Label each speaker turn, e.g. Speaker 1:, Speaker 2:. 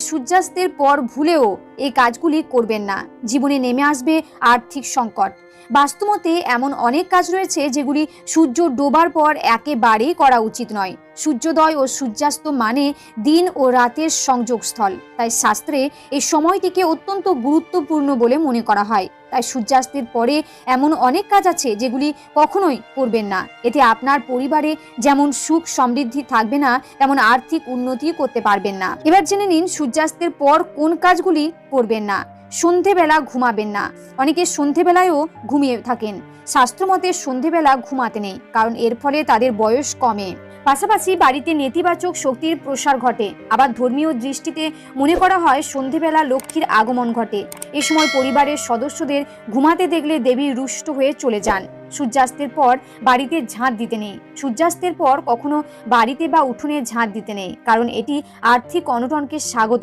Speaker 1: সূর্যাস্তের পর ভুলেও এই কাজগুলি করবেন না, জীবনে নেমে আসবে আর্থিক সংকট। বাস্তুমতে এমন অনেক কাজ রয়েছে যেগুলি সূর্য ডোবার পর একেবারেই করা উচিত নয়। সূর্যোদয় ও সূর্যাস্ত মানে দিন ও রাতের সংযোগস্থল, তাই শাস্ত্রে এই সময়টিকে অত্যন্ত গুরুত্বপূর্ণ বলে মনে করা হয়। তাই সূর্যাস্তের পরে এমন অনেক কাজ আছে যেগুলি কখনোই করবেন না। এতে আপনার পরিবারে যেমন সুখ সমৃদ্ধি থাকবে না, তেমন আর্থিক উন্নতি করতে পারবেন না। এবার জেনে নিন সূর্যাস্তের পর কোন কাজগুলি করবেন না। সন্ধেবেলা ঘুমাবেন না। অনেকে সন্ধেবেলায়ও ঘুমিয়ে থাকেন। শাস্ত্রমতে সন্ধেবেলা ঘুমাতে নেই, কারণ এর ফলে তাদের বয়স কমে। পাশাপাশি বাড়িতে নেতিবাচক শক্তির প্রসার ঘটে। আবার ধর্মীয় দৃষ্টিতে মনে করা হয় সন্ধেবেলা লক্ষ্মীর আগমন ঘটে। এ সময় পরিবারের সদস্যদের ঘুমাতে দেখলে দেবী রুষ্ট হয়ে চলে যান। সূর্যাস্তের পর বাড়িতে ঝাঁট দিতে নেই। সূর্যাস্তের পর কখনো বাড়িতে বা উঠোনে ঝাঁট দিতে নেই, কারণ এটি আর্থিক অনটনকে স্বাগত